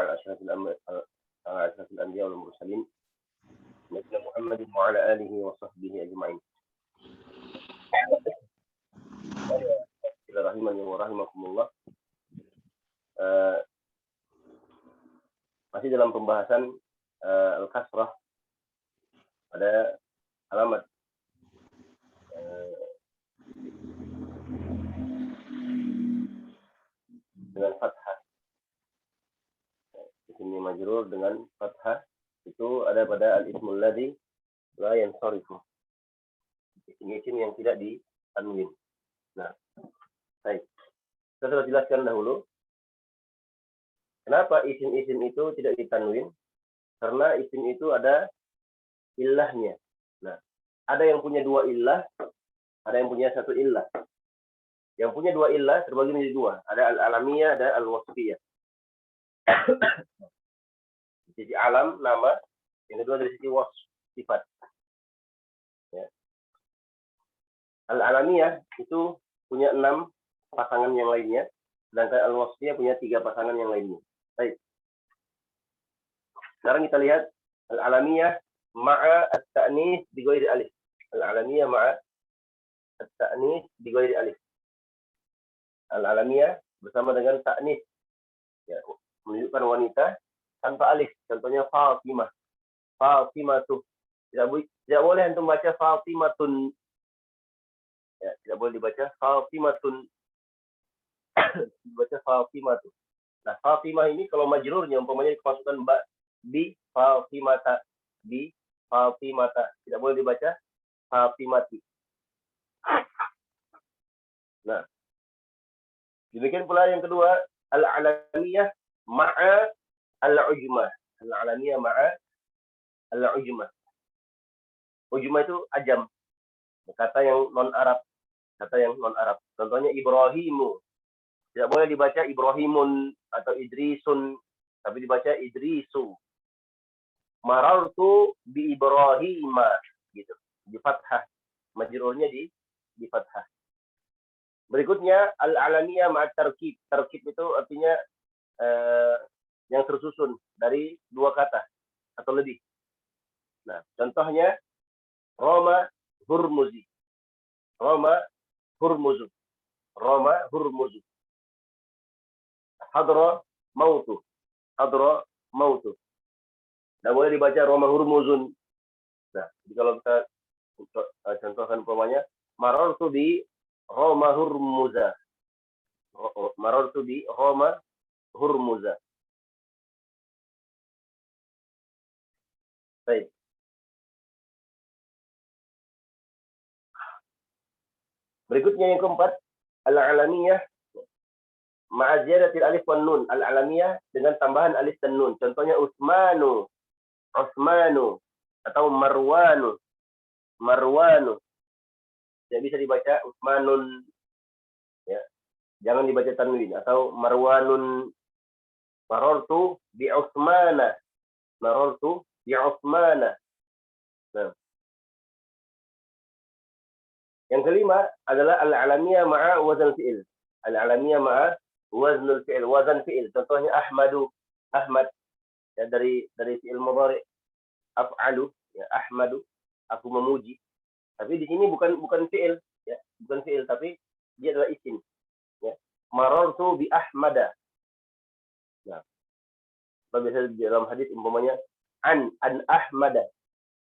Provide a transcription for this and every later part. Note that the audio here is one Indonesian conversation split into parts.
على أشرف الأنبياء والمرسلين نبينا محمد وعلى آله وصحبه أجمعين. Rahimani wa rahimakumullah. Masih dalam pembahasan al-kasrah pada alamat dengan fathah. Isim majrur dengan fathah itu ada pada al-ismul ladzi la yansarifu. Isim yang tidak ditanwin. Nah, baik. Kita sudah jelaskan dahulu kenapa isim-isim itu tidak ditanwin? Karena isim itu ada illahnya. Nah, ada yang punya dua illah, ada yang punya satu illah. Yang punya dua illah terbagi menjadi dua. Ada al-alamiyah, ada al-wasfiyah. Di sisi alam, nama. Yang kedua dari sisi wasf, sifat. Ya. Al-alamiyah itu punya 6 pasangan yang lainnya. Sedangkan al-wasfiyah punya 3 pasangan yang lainnya. Baik. Sekarang kita lihat al-alamiyah ma'a at-ta'nis bi ghairi alif. Al-alamiyah ma'a at-ta'nis bi ghairi alif. Al-alamiyah bersama dengan ta'nis. Ya, menunjukkan wanita tanpa alif. Contohnya Fatimah. Fatimatuh. Tidak boleh antum baca Fatimatun. Ya, tidak boleh dibaca Fatimatun. Dibaca Fatimatuh. Nah, Fatimah ini kalau majrurnya umpamanya dimasukkan bi Fatimata, bi Fatimata. Tidak boleh dibaca Fatimati. Nah, demikian pula yang kedua, al-alamiyah ma'a al-ujmah. Al-alamiyah ma'a al-ujmah. Ujmah itu ajam. Kata yang non-Arab. Kata yang non-Arab. Contohnya Ibrahimu. Tidak boleh dibaca Ibrahimun atau Idrisun, tapi dibaca Idrisu. Marartu bi Ibrahima, gitu. Di fathah. Majrurnya di fathah. Berikutnya al-alamiyah ma'at tarkib. Tarkib itu artinya yang tersusun dari 2 kata atau lebih. Nah, contohnya Roma Hurmuzi. Roma Hurmuzu. Roma Hurmuzu. Hadra mautu. Hadra mautu. Tidak boleh dibaca Roma Hurmuzun. Nah, jadi kalau kita contohkan umpamanya marartu bi Roma Hurmuza. Marartu bi Roma Hurmuza. Baik. Berikutnya yang keempat, al-alamiyah ma'a ziyadatil alif wan nun. Al-alamiyah dengan tambahan alif dan nun. Contohnya Utsmanu, Utsmanu atau Marwanu. Marwanu. Tidak bisa dibaca Utsmanun. Ya. Jangan dibaca tanwin atau Marwanun. Marartu bi Utsmana. Marartu bi Utsmana. Nah. Yang kelima adalah al-alamiyah ma'a wazn fi'il. Al-alamiyah ma'a waznul fi'il, wazan fi'il. Contohnya Ahmadu, Ahmad. Ya, dari fi'il mudhari af'alu, ya, Ahmadu, aku memuji. Tapi di sini bukan fi'il, ya, bukan fi'il, tapi dia adalah isim. Ya. Marartu bi Ahmada. Nah, biasa di dalam hadis umpamanya an Ahmada.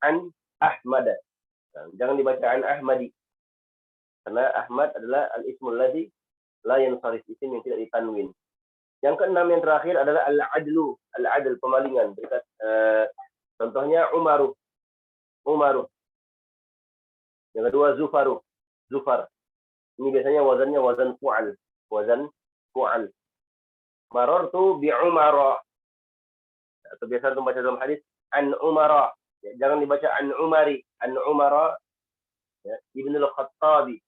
An Ahmada. Nah, jangan dibaca an Ahmadi. Karena Ahmad adalah al-ismul ladzi la yansarif, isim yang tidak ditanwin. Yang keenam yang terakhir adalah al-adlu, al-adl, pemalingan. Contohnya Umaru. Umaru. Yang kedua Zufaru. Zufar. Ini biasanya wazannya wazan fu'al. Wazan fu'al. Marartu bi Umara. Atau biasa membaca dalam hadis an Umara. Ya, jangan dibaca an Umari. An Umara. Ya, Ibnu al-Khattabi.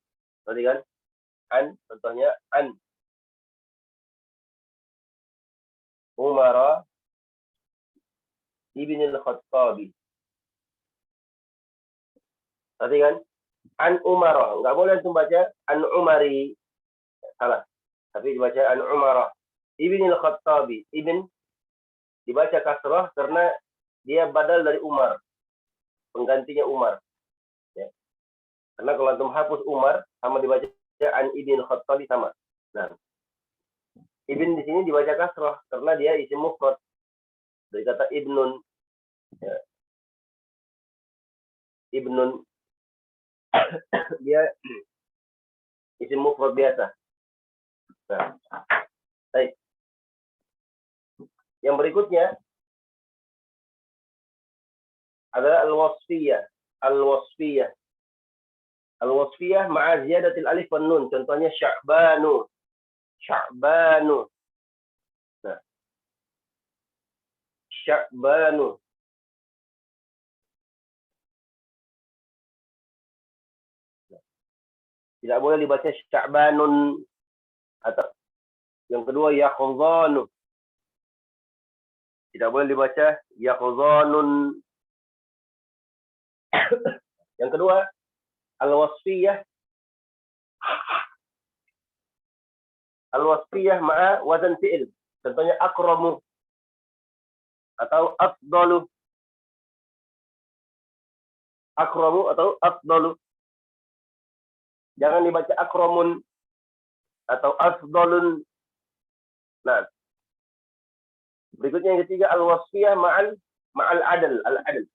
Berarti kan? An, contohnya an Umara Ibn al-Khattabi. Berarti kan? An Umara. Enggak boleh langsung baca an Umari. Salah. Tapi dibaca an Umara. Ibn al-Khattabi. Ibn dibaca kasrah karena dia badal dari Umar, penggantinya Umar. Ya. Karena kalau antum hapus Umar sama dibaca an Ibn Khattabi sama. Nah, Ibn di sini dibaca kasrah karena dia isim mufrad dari kata ibnun. Ya. Ibnun dia isim mufrad biasa. Nah, baik. Yang berikutnya adalah al-wasfiyah. Al-wasfiyah. Al-wasfiyah ma'a ziyadatil alif wan nun. Contohnya Sya'banu. Sya'banu. Nah, Sya'banu. Tidak boleh dibaca Sya'banun. Atau yang kedua Yaqzanu. Tidak boleh dibaca Yaqzanun. Yang kedua al-wasfiyah. Al-wasfiyah ma'a wazan fi'il. Contohnya akramu atau afdalu. Akramu atau afdalu. Jangan dibaca akramun atau afdalun. Nah, berikutnya yang ketiga al-wasfiyah ma'al adl, al-adl.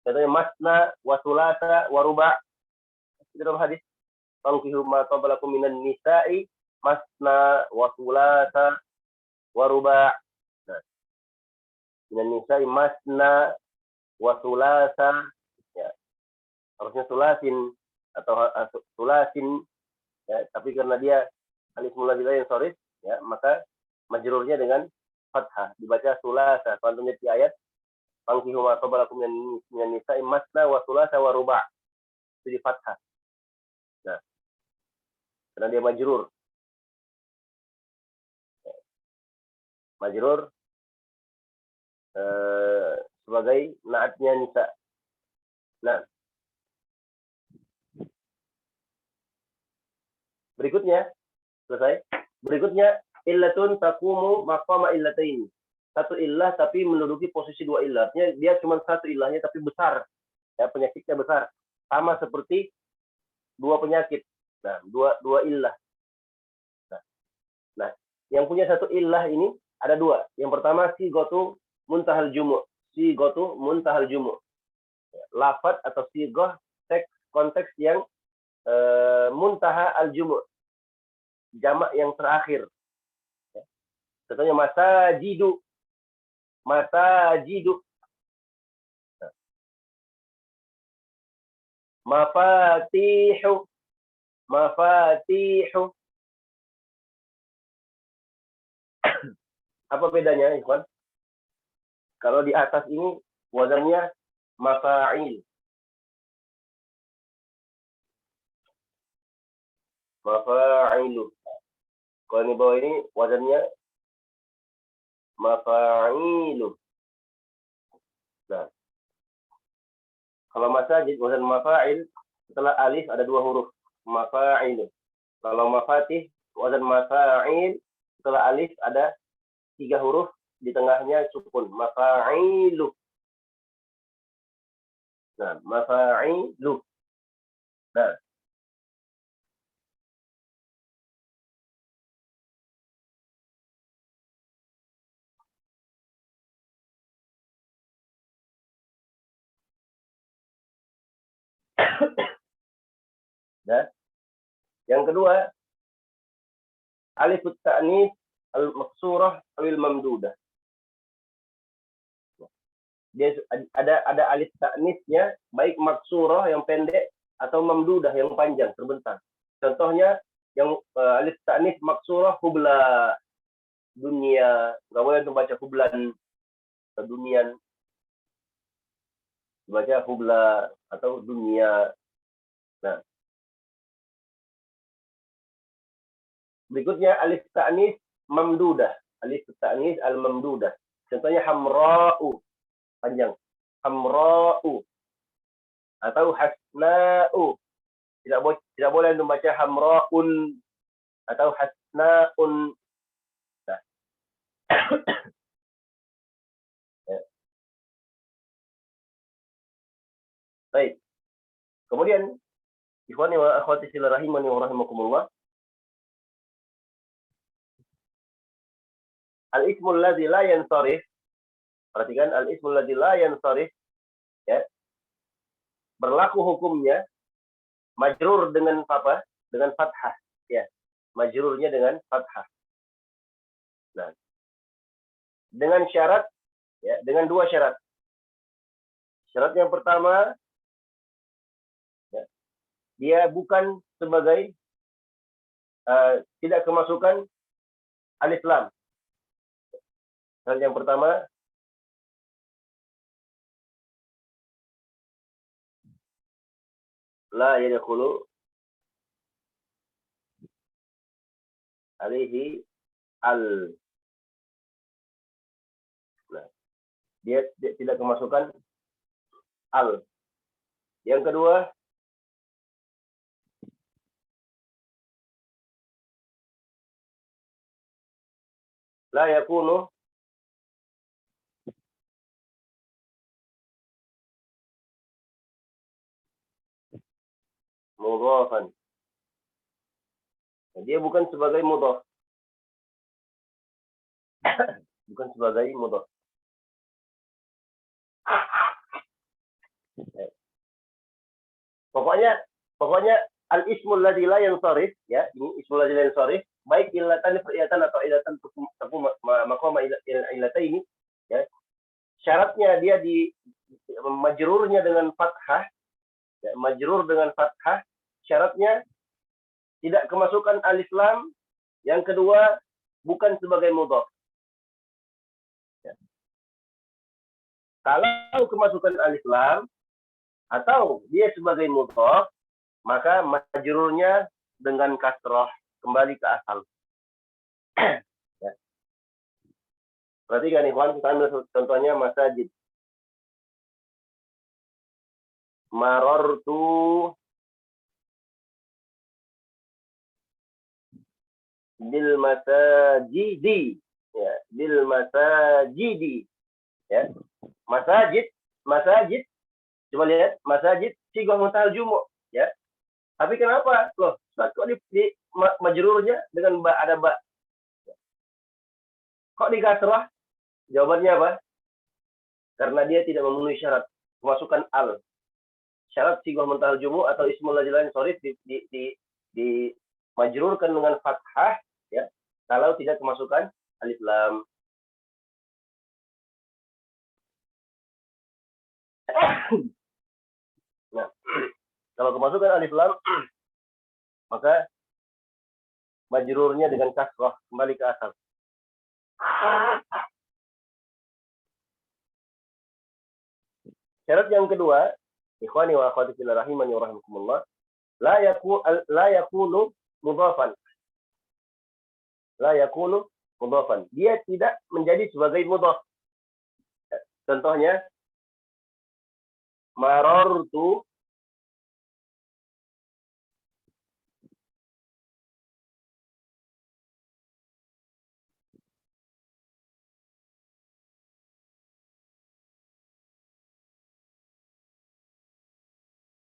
Contohnya masna wa thulatha wa ruba'. Dalam hadis fankihu ma qablakum minan nisa'i masna wa thulatha wa ruba'. Nah, minan nisa'i masna wa thulatha, ya. Harusnya sulasin atau sulasin, ya, tapi karena dia alif muladzimah yang sharif, ya, maka majrurnya dengan fathah, dibaca sulasa. Kalau di ayat fankihu ma qablakum minan nisa'i masna wa sulasa wa ruba', itu di fathah. Nah, karena dia majrur. Majrur sebagai naatnya nisa. Nah, berikutnya selesai. Berikutnya illatun taqumu maqama illatain. Satu illah tapi menduduki posisi dua illah. Artinya dia cuma satu illahnya tapi besar. Ya, penyakitnya besar. Sama seperti dua penyakit. Nah, dua illah. Nah, yang punya satu illah ini ada dua. Yang pertama sighatu muntahal jumu'. Sighatu muntahal jumu'. Lafaz atau sighah konteks yang muntaha al-jumu'. Jamak yang terakhir. Contohnya masajidu. Masajidu. Mafatihu. Mafatihu. Apa bedanya, ikhwan? Kalau di atas ini wazannya mafa'il. Mafa'ilu. Kalau di bawah ini wazannya mafa'ilu. Nah, kalau masajid wazan mafa'il setelah alif ada dua huruf, mafa'ilu. Kalau mafatih wazan mafa'il setelah alif ada tiga huruf, di tengahnya sukun, mafa'ilu. Nah, mafa'ilu. Nah, nah, yang kedua alif ta'nis al-maksurah awil mamdudah. Dia ada alif ta'nisnya, baik maksurah yang pendek atau mamdudah yang panjang terbentang. Contohnya yang alif ta'nis maksurah hubla, dunia, nggak boleh membaca hublan, dunian, baca hubla atau dunia. Nah, berikutnya alif ta'nis mamdudah, alif ta'nis al-mamdudah. Contohnya hamra'u, panjang, hamra'u atau hasna'u. Tidak boleh membaca hamra'un atau hasna'un. Nah. Kemudian ikhwani wa akhwati fillah rahimani wa rahimakumullah. Al-ismul ladzi la yansarif. Perhatikan al-ismul ladzi la yansarif, ya. Berlaku hukumnya majrur dengan apa? Dengan fathah, ya. Majrurnya dengan fathah. Nah, dengan syarat, ya, dengan dua syarat. Syarat yang pertama, ya, dia bukan sebagai tidak kemasukan alif lam. Syarat yang pertama, la yadkhulu alaihi al. Nah, dia tidak kemasukan al. Yang kedua, la yakunu mudhafan. Dia bukan sebagai mudhaf. Bukan sebagai mudhaf. Pokoknya al-ismul ladzi la yansarif, ya, ini ismul ladzi la yansarif, baik illatan fa'ilatan atau illatan taqum maqama illataini, ya. Syaratnya dia di majrurnya dengan fathah, ya, majrur dengan fathah, syaratnya tidak kemasukan alif lam, yang kedua bukan sebagai mudhaf. Ya. Kalau kemasukan alif lam atau dia sebagai mudhaf, maka majrurnya dengan kasrah, kembali ke asal. Ya. Perhatikan ikhwan, kita ambil contohnya masajid. Marartu bil masajidi, ya, bil masajidi, ya. Masajid, coba lihat, masajid sighah muntahal jumu', ya. Tapi kenapa? Loh, kok di majrurnya dengan ba, ada ba? Kok di kasrah? Jawabannya apa? Karena dia tidak memenuhi syarat kemasukan al. Syarat sighah muntahal jumu' atau ismul ladzi la yansarif di majrurkan dengan fathah, ya, kalau tidak kemasukan alif lam. Nah, kalau kemasukan alif lam, maka majrurnya dengan kasrah, kembali ke asal. Syarat yang kedua, ikhwani wa akhwati fillah rahimani wa rahimakumullah, la yakunu mudhafan. La yakunu mudhafan. Dia tidak menjadi sebagai mudhaf. Contohnya, marartu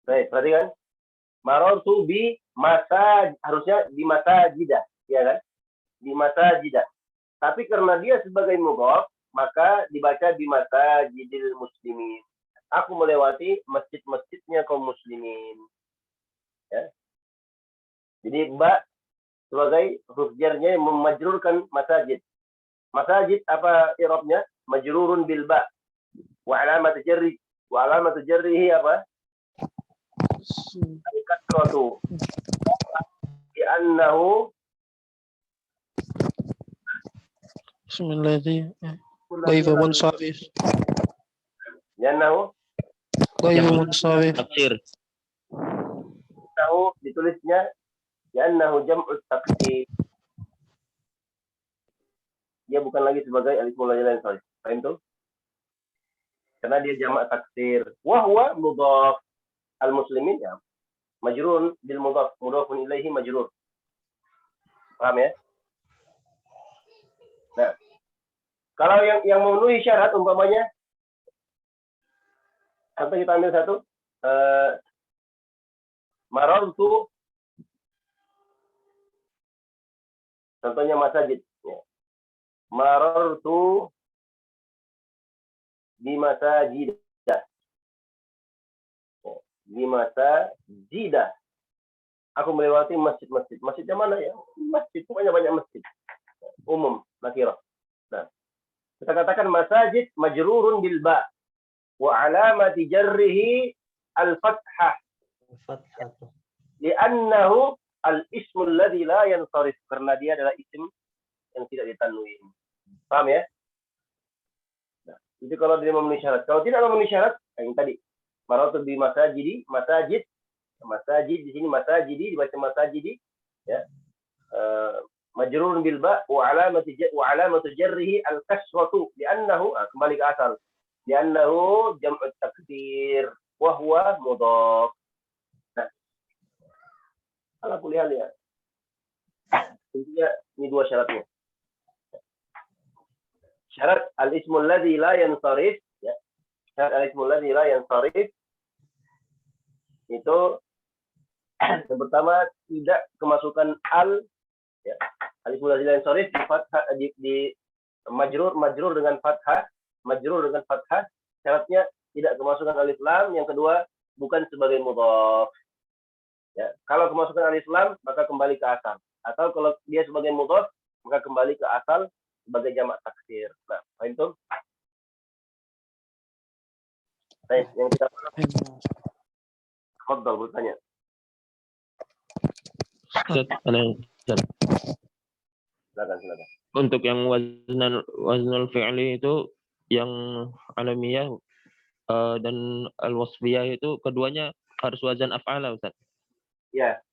baik, perhatikan. Marartu bi masa, harusnya di masajidah, ya kan? Di masajidah. Tapi karena dia sebagai mudhaf, maka dibaca di masajidil muslimin. Aku melewati masjid-masjidnya kaum muslimin. Ya. Jadi ba sebagai huruf jarnya yang memajrurkan masajid. Masajid apa i'rabnya? Majrurun bil ba. Wa alamat jarrihi apa? Kasratu. Li'annahu Bismillahirrahmanirrahim. Ghaibu munsharif. li'annahu Ghaibu munsharif. tahu ditulisnya li'annahu jam'u taksir. Dia bukan lagi sebagai alif lam lain sorry. Paham tuh? Karena dia jamak taksir. Wa huwa mudhaf. Al-muslimin ya majrurun bil mudhaf, mudhafun ilaihi majrur. Paham ya? Nah, kalau yang memenuhi syarat umpamanya, contoh kita ambil satu, Marartu, contohnya masajid. Ya. Marartu di masajid. Di masajidah. Aku melewati masjid-masjid. Masjidnya mana ya? Masjid, pokoknya banyak masjid. Umum, nakirah. Nah, kita katakan masajid majrurun bil ba wa alamati jarrihi al-fathah. Li'annahu al-ismu alladhi la yansarif. Karena dia adalah isim yang tidak ditanwin. Paham ya? Nah, itu kalau dia memenuhi syarat. Kalau tidak memenuhi syarat, yang tadi. Maratu bi masajidi, masajid di sini masajidi dibaca masajidi, ya. Majrurun bil ba wa alamatu jarrihi al kasratu li'annahu kembali ke asal. Li'annahu jam'u taksir wa huwa mudhaf. Nah, ala kulli hal ya. Intinya ini dua syaratnya. Syarat al-ismul ladzi la yansarif, ya. Syarat al-ismul ladzi la yansarif itu yang pertama tidak kemasukan al, ya, alif ladzi la yansarif di fathah di majrur dengan fathah, syaratnya tidak kemasukan alif lam. Yang kedua bukan sebagai mudhaf, ya. Kalau kemasukan alif lam maka kembali ke asal, atau kalau dia sebagai mudhaf maka kembali ke asal sebagai jamak taksir. Nah, paham itu? Baik, yang kita Fadhal bertanya. Silakan. Untuk yang waznul fi'li itu yang alamiah dan al-wasfiyah itu keduanya harus wazan af'ala, Ustaz. Ya.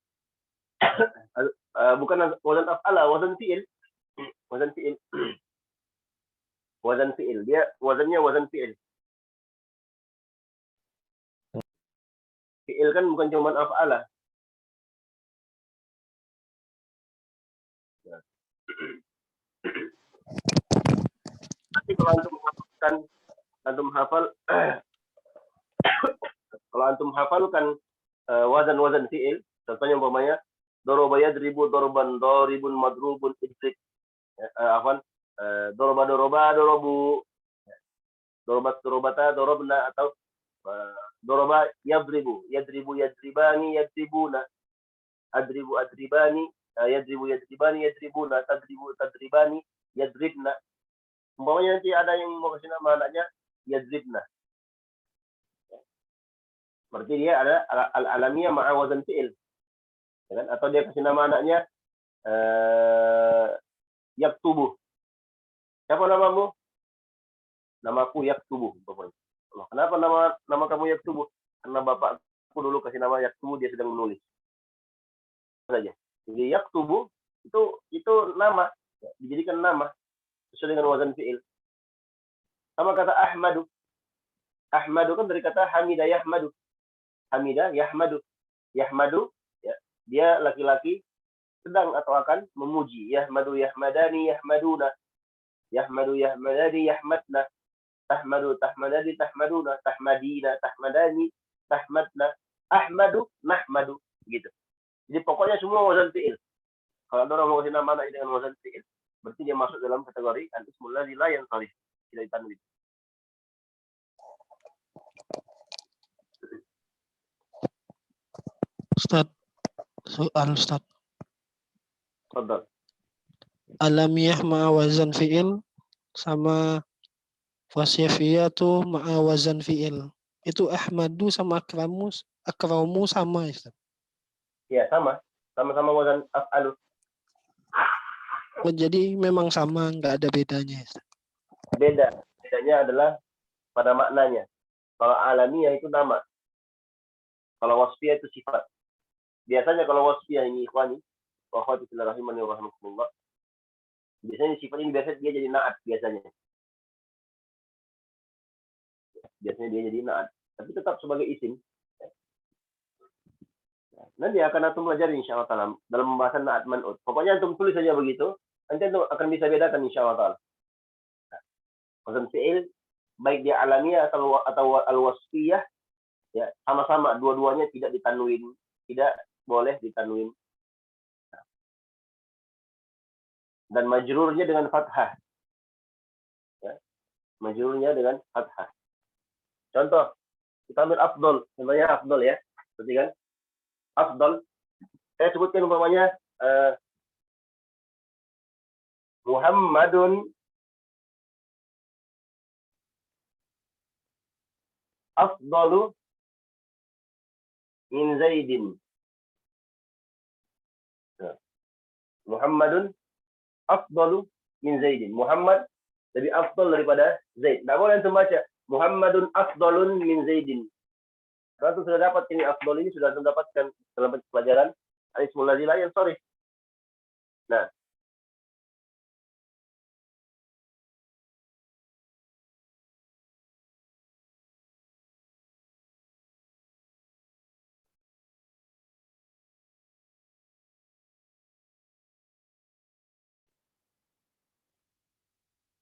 Bukan wazan af'ala, wazan fi'il. Wazan fi'il. Dia wazannya wazan fi'il. Fi'il kan bukan cuma af'ala. Tapi kalau antum hafalkan wazan fi'il, contohnya umpamanya doroba yadribu dorban, doribun madrubun idrik, doroba dorobu, dorobat dorobata dorobna, atau doroba yadribu yadribani yadribuna, adribu adribani yadribu yadribani yadribuna, tadribu tadribani yadribna. Umpamanya nanti ada yang mau kasih nama anaknya yadribna, berarti dia ada al-alamiyah ma'a wazan fi'il, ya kan? Atau dia kasih nama anaknya yaktubu. Siapa namamu? Namaku yaktubu. Kenapa nama kamu yaktubu? Karena bapakku dulu kasih nama yaktubu, dia sedang menulis. Saja. Jadi yaktubu itu nama, dijadikan nama sesuai dengan wazan fi'il. Sama kata ahmadu. Ahmadu kan dari kata hamida yahmadu. Hamida yahmadu. Yahmadu, ya, dia laki-laki sedang atau akan memuji. Yahmadu yahmadani yahmaduna. Yahmadu yahmadani yahmadna. Tahmadu tahmadani tahmaduna. Tahmadina tahmadani tahmadna. Ahmadu nahmadu, gitu. Jadi pokoknya semua wazan fi'il. Kalau ada orang mau kasih nama anak dengan wazan fi'il, berarti dia masuk dalam kategori al-ismul ladzi la yansarif, tidak ditanwin. Ustaz, soal Ustaz. Fadhal. Alamiyah ma'a wazan fi'il sama wasifiyatu ma'a wazan fi'il. Itu Ahmadu sama akramu sama, Ustaz. Ya, sama-sama wazan af'alu. Oh, jadi memang sama, nggak ada bedanya, Ustaz. Bedanya adalah pada maknanya. Kalau alamiah itu nama, kalau wasfiyah itu sifat. Biasanya kalau wasfiyah ini ikhwani wa akhwati fillah rahimani wa rahmatullah, biasanya sifat ini dia jadi naat biasanya. Biasanya dia jadi naat, tapi tetap sebagai isim. Nanti akan antum pelajari insyaallah taala dalam pembahasan naat man'ut. Pokoknya antum tulis saja begitu, nanti antum akan bisa bedakan insyaallah taala. Wazan fi'il baik dia alamiah atau al-wasfiyah, ya, sama-sama dua-duanya tidak ditanwin, tidak boleh ditanwin. Dan majrurnya dengan fathah. Ya. Majrurnya dengan fathah. Contoh, kita ambil afdol. Contohnya afdol ya. Berarti kan? Afdol. Saya sebutkan umpamanya Muhammadun afdalu min Zaidin. Muhammadun afdalu min Zaidin. Muhammad lebih afdal daripada Zaid. Tidak boleh antum baca Muhammadun afdalun min Zaidin. Kalau sudah dapat ini afdal ini sudah antum dapatkan dalam pelajaran al-ismul ladzi la yansarif. Nah,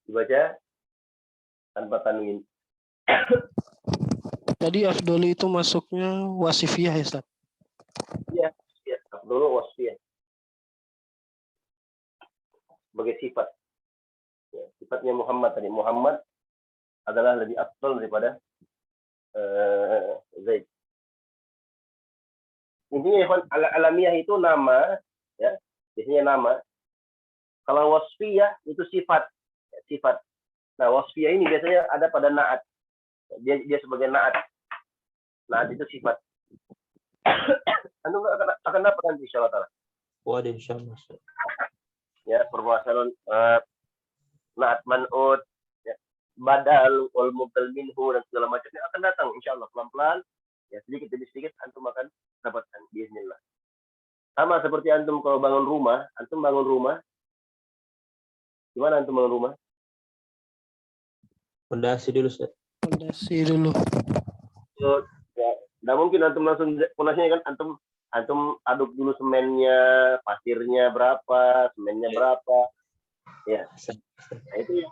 dibaca tanpa tanwin. Tadi afdol itu masuknya wasifiyah ya, Ustaz? Iya, ya, afdalu wasfiyah. Sebagai sifat. Ya, sifatnya Muhammad tadi. Muhammad adalah lebih afdal daripada Zaid. Intinya alamiah itu nama, ya, biasanya nama. Kalau wasfiyah itu sifat, ya, sifat. Nah, wasfiyah ini biasanya ada pada naat. Dia sebagai naat. Naat itu sifat. Anu akan dapat nanti insyaallah taala. Waduh, insyaallah. Ya, permasalahan naat man'ut, ya, badal wal mubdal minhu dan segala macamnya akan datang insyaallah pelan-pelan. Ya, sedikit demi sedikit antum akan dapatkan bismillah. Sama seperti antum kalau bangun rumah, gimana antum bangun rumah? Fondasi dulu, Ustaz. Fondasi dulu. So, ya, nggak mungkin antum langsung fondasinya kan antum aduk dulu semennya, pasirnya berapa, semennya berapa. Ya. Nah, itu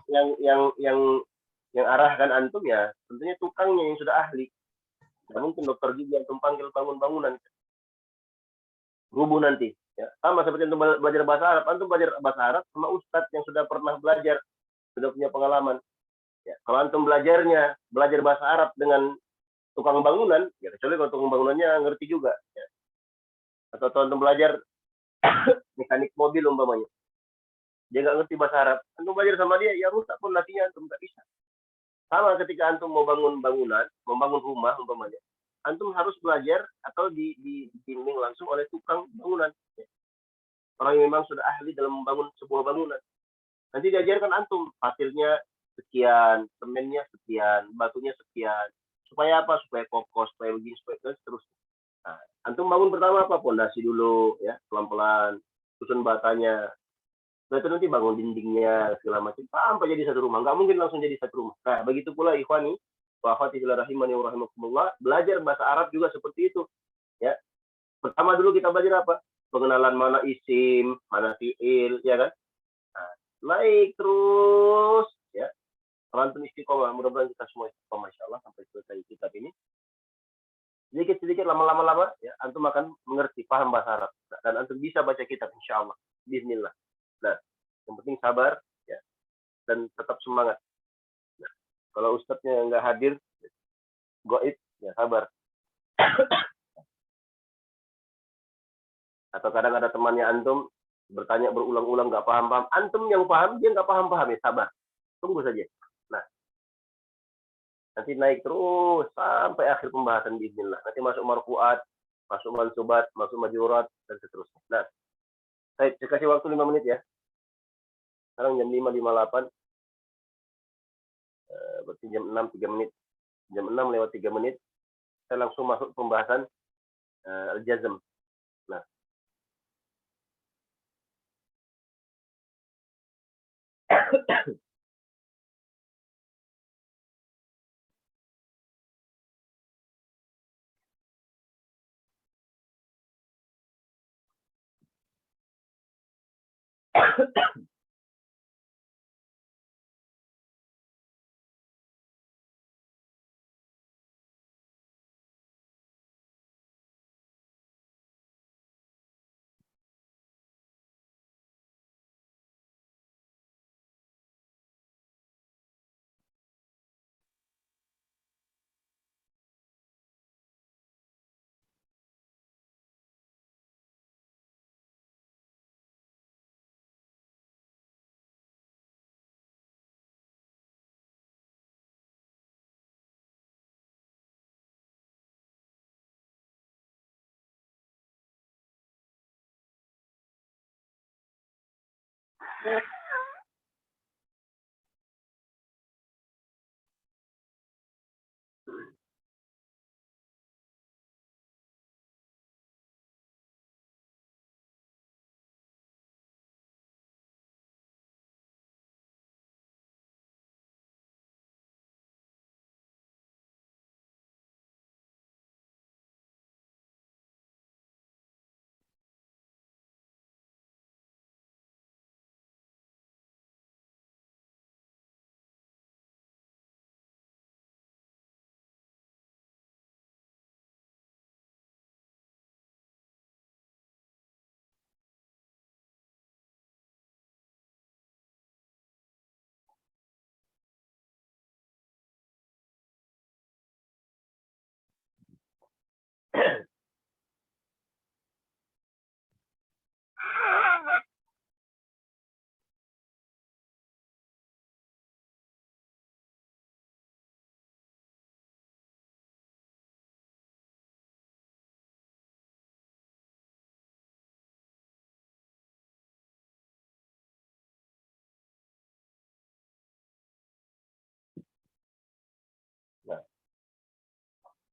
yang arahkan antum ya, tentunya tukangnya yang sudah ahli. Nggak mungkin dokter gigi antum panggil bangun-bangunan. Rubuh nanti. Ya. Sama seperti antum belajar bahasa Arab, antum belajar bahasa Arab sama ustadz yang sudah pernah belajar, sudah punya pengalaman. Ya. Kalau antum belajar bahasa Arab dengan tukang bangunan, ya kecuali kalau tukang bangunannya ngerti juga. Ya. Atau antum belajar mekanik mobil umpamanya, dia nggak ngerti bahasa Arab, antum belajar sama dia, ya rusak pun nantinya antum nggak bisa. Sama ketika antum mau bangun bangunan, membangun rumah umpamanya, antum harus belajar atau dibimbing langsung oleh tukang bangunan. Ya. Orang yang memang sudah ahli dalam membangun sebuah bangunan. Nanti diajarkan antum, pasirnya sekian, semennya sekian, batunya sekian. Supaya apa? Supaya kokoh, supaya begini, supaya seterusnya. Nah, antum bangun pertama apa? Pondasi dulu, ya, pelan-pelan, susun batanya. Setelah itu nanti bangun dindingnya, segala macam, sampai jadi satu rumah. Nggak mungkin langsung jadi satu rumah. Nah, begitu pula ikhwani, wa akhwati fillah rahimani wa rahimakumullah, belajar bahasa Arab juga seperti itu. Ya. Pertama dulu kita belajar apa? Pengenalan mana isim, mana fiil, ya kan? Nah, naik terus, ya. Kalau antum istiqomah, mudah-mudahan kita semua istiqomah insyaallah sampai selesai kitab ini. Sedikit-sedikit lama-lama ya, antum akan mengerti, paham bahasa Arab. Dan antum bisa baca kitab insyaallah. Bismillah. Nah, yang penting sabar ya, dan tetap semangat. Nah, kalau ustadznya nggak hadir, goib, ya sabar. Atau kadang ada temannya antum bertanya berulang-ulang nggak paham-paham. Antum yang paham, dia nggak paham-paham ya, sabar. Tunggu saja. Nah, nanti naik terus sampai akhir pembahasan bismillah. Nanti masuk marfu'at, masuk mansubat, masuk majurat, dan seterusnya. Nah, saya kasih waktu 5 menit ya. Sekarang jam 5.58. Berarti jam 6, 3 menit. Jam 6 lewat 3 menit. Saya langsung masuk pembahasan al-jazm. Nah. Nah,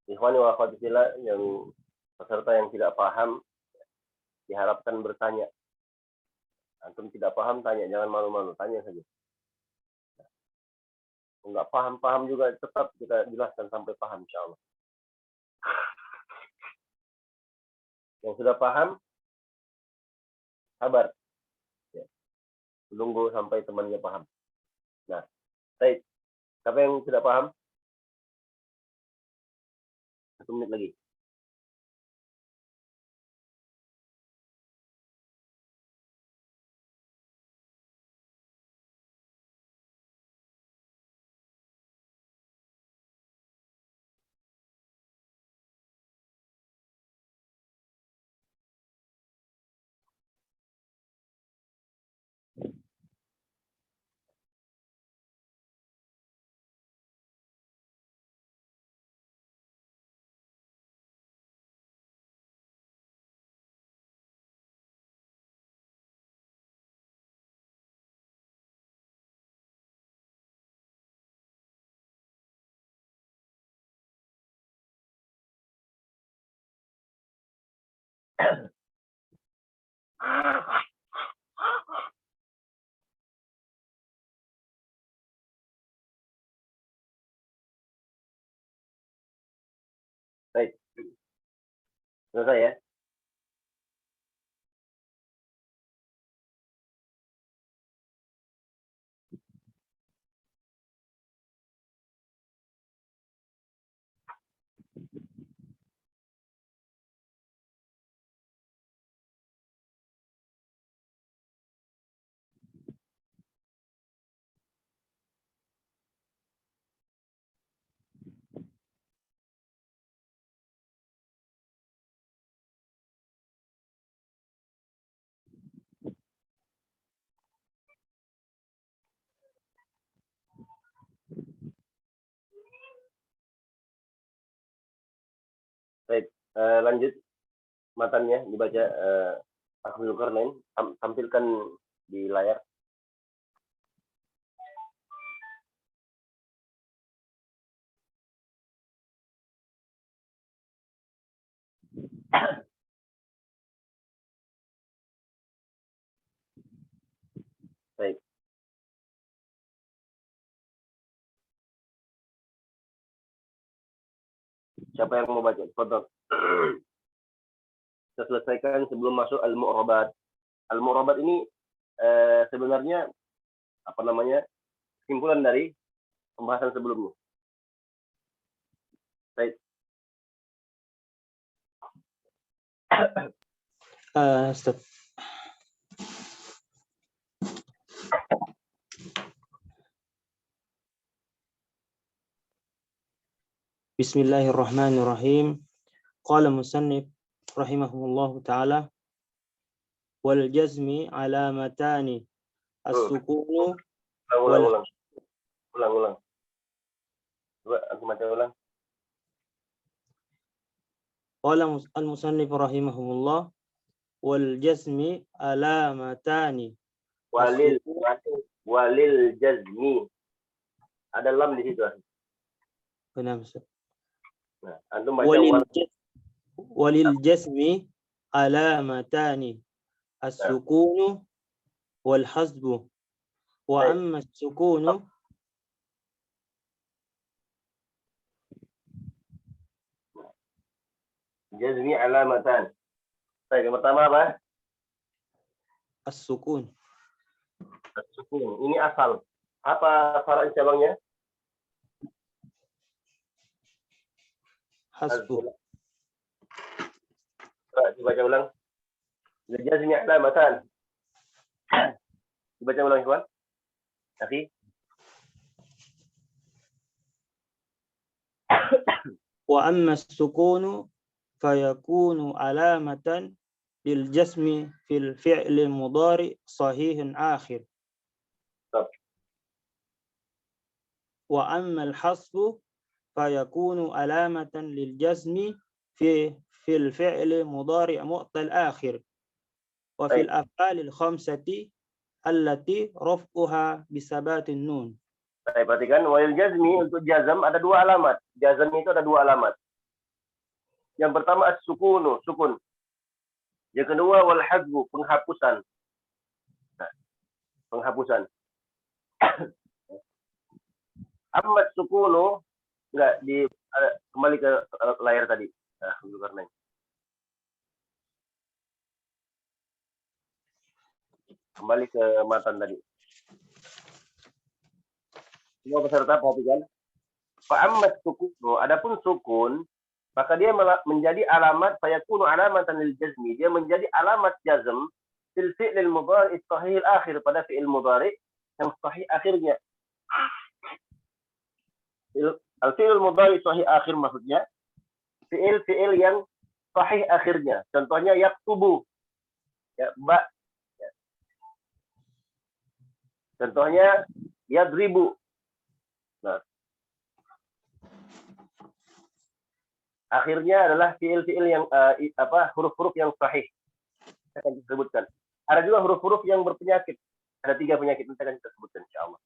ikhwani wa akhwati fillah, yang peserta yang tidak paham diharapkan bertanya. Antum tidak paham, tanya, jangan malu-malu, tanya saja. Enggak paham juga tetap kita jelaskan sampai paham, insyaallah. Yang sudah paham, sabar. Ya. Tunggu sampai temannya paham. Nah, baik. Siapa yang tidak paham? 1 menit lagi. Baik. Selesai ya? Baik. Lanjut matannya dibaca Akhul Qarnain, tampilkan di layar. Baik. Siapa yang mau baca? Tafadhol. Kita selesaikan sebelum masuk al-mu'rabat. Al-mu'rabat ini sebenarnya apa namanya? Kesimpulan dari pembahasan sebelumnya. Baik. Ustaz. Bismillahirrahmanirrahim. Qala musannif rahimahullahu ta'ala wal jazmi alamatani as-sukunu Ulang. Coba aku baca ulang. qala al-musannif rahimahullah wal jazmi alamatani Walil jazmi. Ada lam di situ. benar Ustaz. Nah, antum baca walil jazmi alamatani as-sukunu wal hasbu wa Baik. amma as-sukunu jazmi alamatan. Baik, yang pertama apa? as-sukun Sukun. Ini asal. Apa far'an cabangnya? hasbu Dibaca ulang. Jazmi alamatan. Dibaca ulang, ikhwan. Nanti. wa amma as-sukunu fayakunu alamatan lil jazmi fil fi'li mudhari sahihin akhir. Stop. Wa amma al-hasbu fayakunu alamatan lil jazmi fil fi'li mudhari mu'tal akhir. Wa fil af'al al-khamsati allati raf'uha bisabatin nun. Saya perhatikan, walil jazmi untuk jazam ada dua alamat. Jazam itu ada dua alamat. Yang pertama as-sukunu, sukun. Yang kedua wal hazbu, penghapusan. Nah, penghapusan. Amma sukunu enggak kembali ke layar tadi. Nah, karena kembali ke matan tadi. Semua peserta perhatikan. Fa'ammat sukunu, adapun sukun, maka dia menjadi alamat fayakunu alamatan lil jazmi. Dia menjadi alamat jazm fil fi'lil mudhari' sahih akhir, pada fi'il mudhari' yang sahih akhirnya. Al-fi'il mudhari' sahih akhir maksudnya fi'il yang sahih akhirnya. Contohnya yaktubu. Ya, ba. Ya. Contohnya yadribu. Nah, akhirnya adalah fiil-fiil yang huruf-huruf yang sahih. Saya akan disebutkan. Ada juga huruf-huruf yang berpenyakit. Ada 3 penyakit yang akan kita sebutkan insyaallah.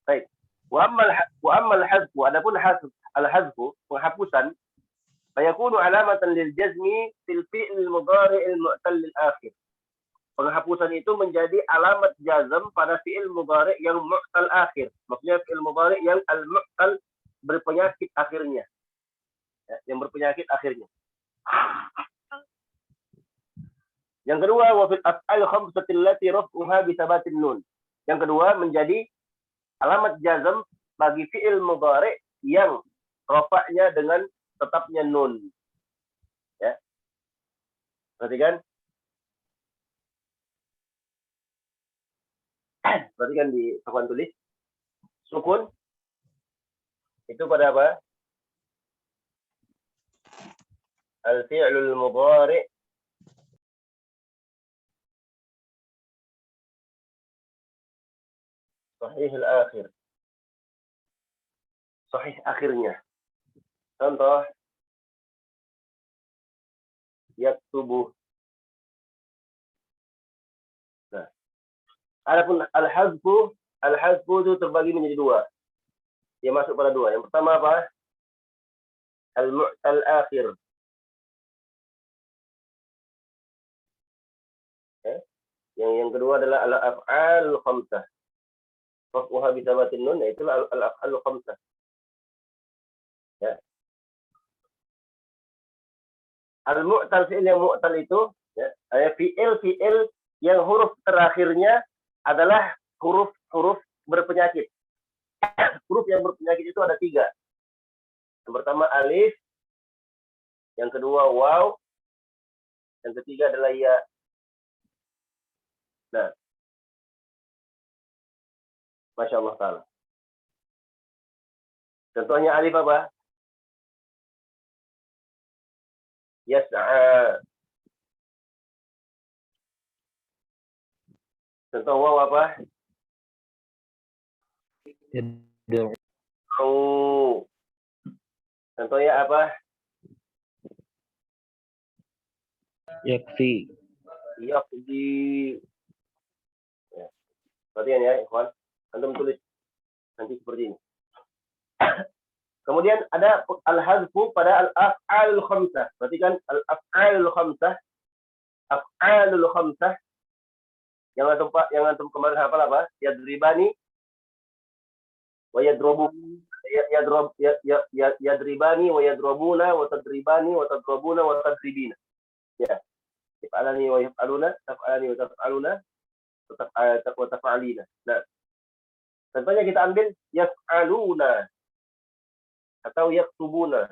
Baik. Wa ammal hazfu, adapun al-hazfu, penghapusan, fayakunu alamatan lil jazmi fil fi'l mudhari' al-mu'tal lil akhir. Penghapusan itu menjadi alamat jazm pada fi'il mudhari' yang mu'tal akhir. Maksudnya fi'il mudhari' yang al-mu'tal berpenyakit akhirnya. Ya, yang berpenyakit akhirnya. Yang kedua, wa fil af'al khamsati allati raf'uha bi thabatin nun. Yang kedua menjadi alamat jazm bagi fi'il mudhari' yang rafa'nya dengan tetapnya nun. Ya. Perhatikan. Perhatikan di papan tulis. Sukun itu pada apa? Al-fi'lul mudhari' sahih al-akhir. Sahih akhirnya. Contoh yaktubu. Nah, adapun al-hazfu itu terbagi menjadi 2. Dia masuk pada 2. Yang pertama apa? Al-mu'tal akhir. Ya. Yang kedua adalah al-af'al khamsah. Raf'uha bi thabatin nun, yaitu al-af'al khamsah. Ya. Al-mu'tal, fi'il yang mu'tal itu, ya, fi'il yang huruf terakhirnya adalah huruf berpenyakit. Huruf yang berpenyakit itu ada 3. Yang pertama alif, yang kedua waw, yang ketiga adalah ya. Nah, Masya Allah ta'ala. Contohnya alif apa? Yas'a. Contoh waw apa? Oh. Contohnya apa? Yakfi. Yaqdi. Perhatian ya, ikhwan. Antum tulis nanti seperti ini. Kemudian ada al-hazfu pada al-af'alul khamsah. Perhatikan al-af'alul khamsah. Af'alul khamsah. Yang antum kemarin hafal apa? Yadribani wa yadrobu. Yadribani wa yadrobuna wa tadribani wa tadrobuna wa tadribina. Ya. Yaf'alani wa yaf'aluna, taf'alani wa taf'aluna, wa taf'alina. Nah, contohnya kita ambil yaf'aluna atau yaktubuna.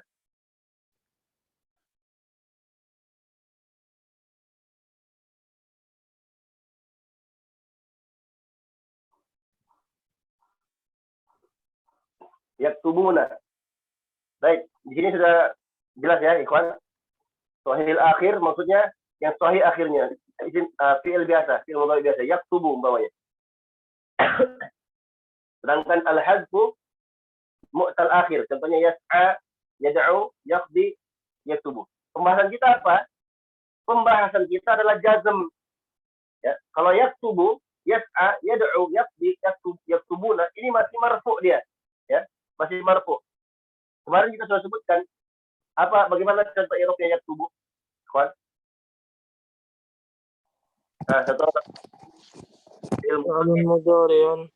Yaktubuna. Baik, di sini sudah jelas ya, ikhwan. Sahih akhir maksudnya yang sahih akhirnya. Fi'il biasa, fi'il mudhari biasa. Yaktubu umpamanya. Sedangkan al-hazfu mu'tal akhir. Contohnya yas'a, yad'u, yaqdi, yaktubu. Pembahasan kita apa? Pembahasan kita adalah jazm. Ya. Kalau yaktubu, yas'a, yad'u, yaqdi, yaktubuna, ini masih marfu' dia. Ya, masih marfu'. Kemarin kita sudah sebutkan bagaimana contoh i'rabnya yaktubu? Ikhwan. Nah, satu فعل مضارع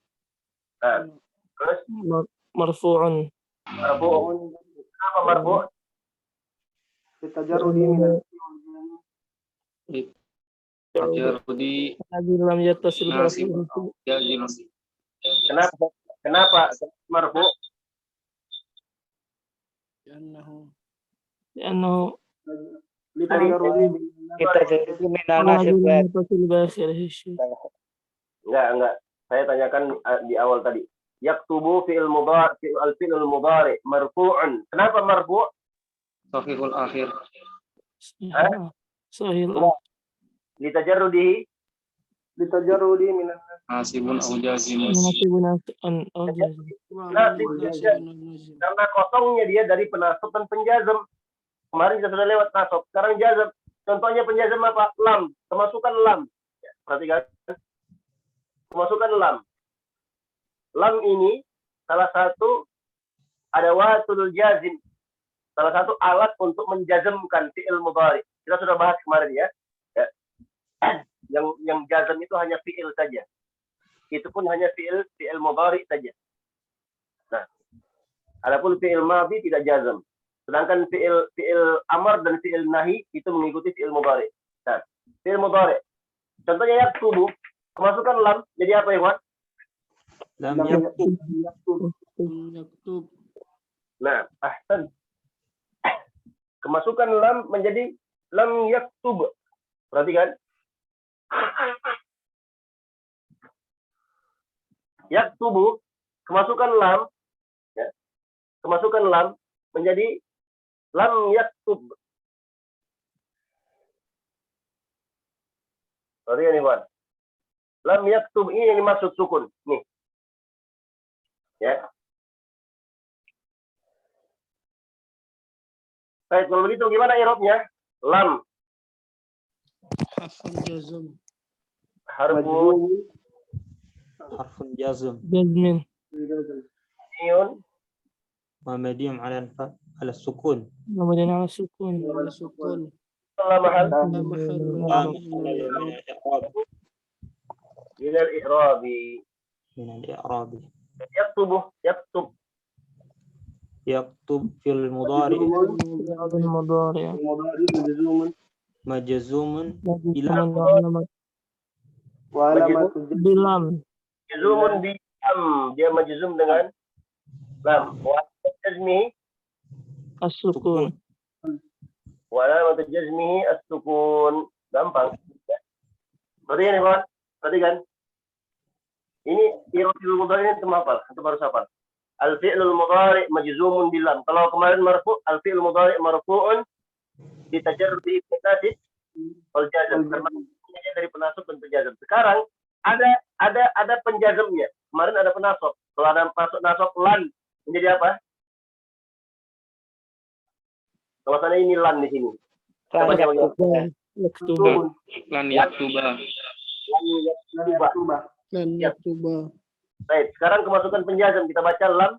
terus مرفوع marfu'. Apa marfu'? الذي لم يتصل بآخره. Kenapa marfu'? لأنه الذي لم يتصل بآخره شيء. Enggak. Saya tanyakan di awal tadi. Yaktubu fi'il mudhari marfu'un. Kenapa marfu'? Sahihul akhir. Sahih. Litajarrudihi min Nasibun au jazimun. karena kosongnya dia dari penasab dan penjazm. Kemarin kita sudah lewat nasab, sekarang jazm. Contohnya penjazm apa? Lam, kemasukan lam. Ya, perhatikan. Kemasukan lam. Lam ini salah satu adawatul jazim. Salah satu alat untuk menjazmkan fi'il mudhari. Kita sudah bahas kemarin ya. Yang jazm itu hanya fi'il saja. Itu pun hanya fi'il mudhari saja. Nah, adapun fi'il madhi tidak jazm. Sedangkan fi'il amar dan fi'il nahi itu mengikuti fi'il mudhari. Nah, fi'il mudhari. Contohnya yaktubu, kemasukan lam jadi apa, Ikhwan? Lam yaktub. Nah, ahsan. Kemasukan lam menjadi lam yaktub. Perhatikan. Yaktubu, kemasukan lam, ya. Kemasukan lam menjadi lam yaktub. Perhatikan, Ikhwan. Lam yaktub ini yang dimaksud sukun. Nih. Ya. Baik, kalau begitu gimana i'rabnya? Lam Harfun jazm. Harfun jazm. جزم Yun Mabniun ala sukun. مبني على السكون. Sukun. mahal La mahal min al-i'rabi. Min al-i'rab. Yaktub Yaktub fil mudhari هذا المضارع majzumun بلام majzumun bi lam, dia majzum dengan lam. Wa jazmihi السكون. wa alamat jazmihi as-sukun. Gampang. Perhatikan, Ikhwan. Perhatikan. Ini i'rabul mudhari ini hafal, itu baru hafal. Al-fi'lul mudhari majzumun bil lam. Kalau kemarin marfu', al-fi'lul mudhari marfu'un bi tajarrudi nasib wal jazm. Karena ini dari penasab dan penjazm. Sekarang ada penjazmnya. Kemarin ada penasab. Kalau ada masuk nasab lan menjadi apa? Kawasannya ini lan di sini. Coba يكتب Lan yaktuba. Lan Ya. yaktuba. Baik, sekarang kemasukan penjazam kita baca lam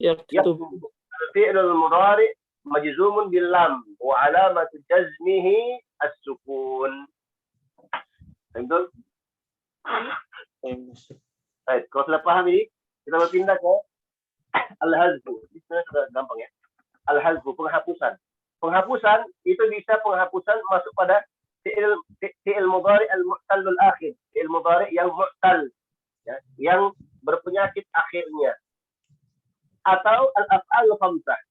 يكتب yaktubu. Al-fi'lul mudhari majzumun bil lam wa alamatu jazmihi as-sukun. Betul? Baik, kalau sudah paham ini, kita berpindah ke al-hazfu. Ini sebenarnya sudah gampang ya. Al-hazfu, penghapusan. Penghapusan itu bisa penghapusan masuk pada fi'il mudhari al-mu'tallul akhir. Fi'il mudhari yang mu'tal, ya, yang berpenyakit akhirnya. Atau al-af'al khamsah.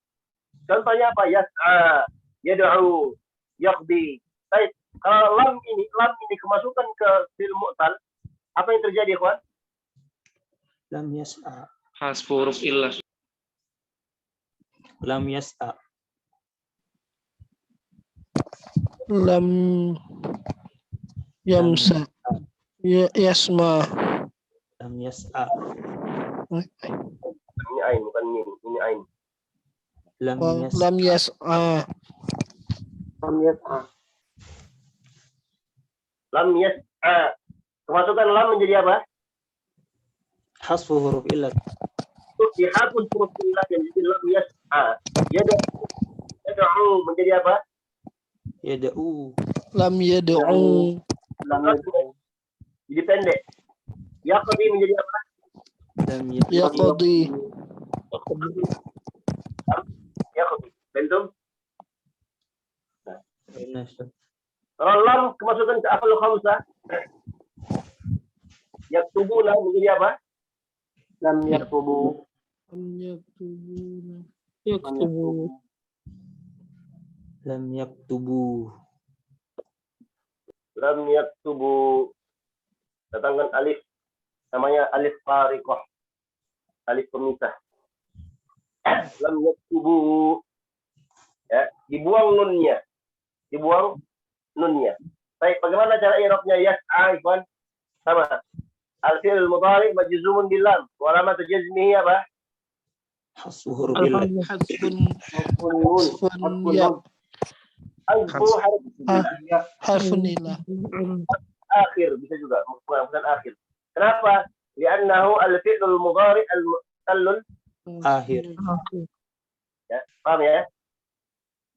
Contohnya apa? Yas'a, yad'u, yaqdi. Baik, kalau lam ini kemasukan ke fi'il mu'tal, apa yang terjadi, ikhwan? Lam yas'a. Hasfu huruf illah. Lam yas'a. Lam yamsa. Yasma. Lam yas'a. Ini ain, bukan mim. Ini ain. Lam yas'a. Lam yas'a. Lam yas'a. Kemasukan lam menjadi apa? Hasfu huruf illat. Dihapus huruf illah yang jadi lam yas'a. Yad'u menjadi apa? Yada'u. Lam yad'u. Lam yad'u. Jadi pendek. Yaqdi menjadi apa? Lam yada'u. Yaqdi. Yaqdi. Bentum. Nashar. Kalau lam kemasukan ke afal khamsah, yaktubuna menjadi apa? Lam yaktubu. Lam yaktubuna. يكتب Lam yaktubu. Lam yaktubu. Datangkan alif. Namanya alif fariqah. Alif pemisah. Lam yaktubu. Ya, dibuang nunnya. Dibuang nunnya. Baik, bagaimana cara i'rabnya yas'a, ikhwan? Sama. Al-fi'l mudhari majzumun bil lam. Wa alamatu jazmihi apa? Hasfu huruf illat. Hasbun. Hasbun ya. Alfu Harfun ilah. akhir bisa juga bukan akhir. Kenapa? Li'annahu al-fi'lul mudhari al-mu'tallul, Akhir. ya. Paham ya?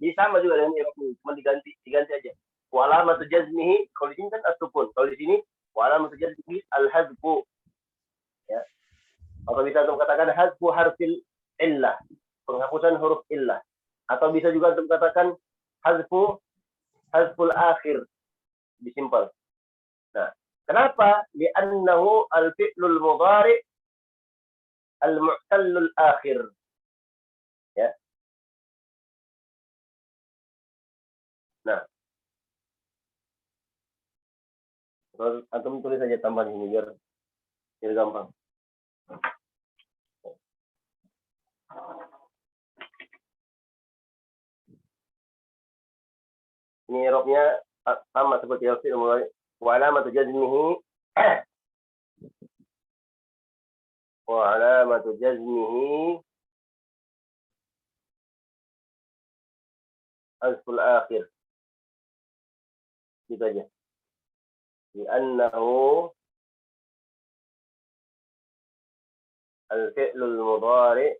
Jadi sama juga dengan i'rab ini, cuma diganti aja. Wa alamatu jazmihi, kalau di sini kan as-sukun. Kalau di sini wa alamatu jazmihi al-hadzfu. Ya. Atau bisa untuk katakan hadzfu harfil illah, penghapusan huruf illah. Atau bisa juga untuk katakan hazful akhir. Lebih simpel. Nah, kenapa? Li'annahu al-fi'lul mudhari al-mu'tallul akhir. Ya. Nah. Terus antum tulis saja tambahan ini biar gampang. Ini i'rabnya sama seperti fi'il mudhari. Wa alamatu jazmihi hazful akhir. Gitu aja. Li'annahu al-fi'lul mudhari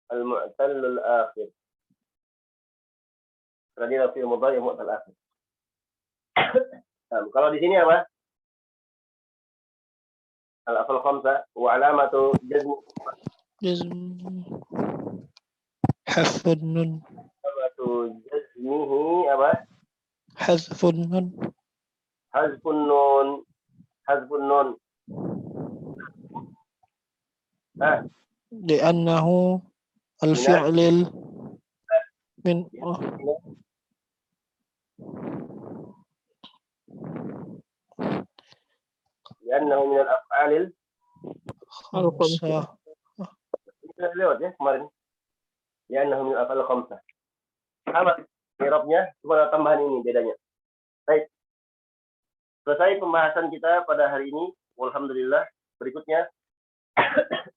al-mu'tallul akhir. Karena dia fi'il mudhari mu'tal akhir. Nah, kalau di sini apa? Al-afal khamsah wa alamatu Jazm. Hafun nun. jazmihi apa? Hazfun nun. Hazfun nun. Nah, Li'annahu al-fi'lil min li'annahu min al-af'alil khamsah. sudah lewat ya kemarin. Li'annahu min al-af'alil khamsah. Sama i'rabnya, cuma ada tambahan ini bedanya. Baik. Selesai pembahasan kita pada hari ini. Alhamdulillah. Berikutnya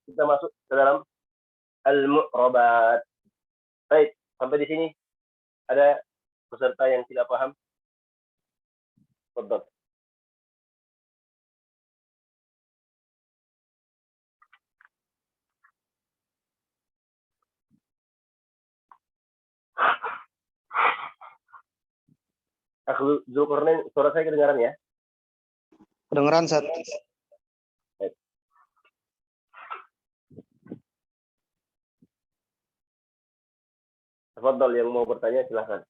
kita masuk ke dalam al-mu'rabat. Baik, sampai di sini ada peserta yang tidak paham? Tafadhal. Akh Zulkarnain, suara saya kedengaran ya? Kedengeran, Ustaz. Tafadhal, yang mau bertanya silahkan.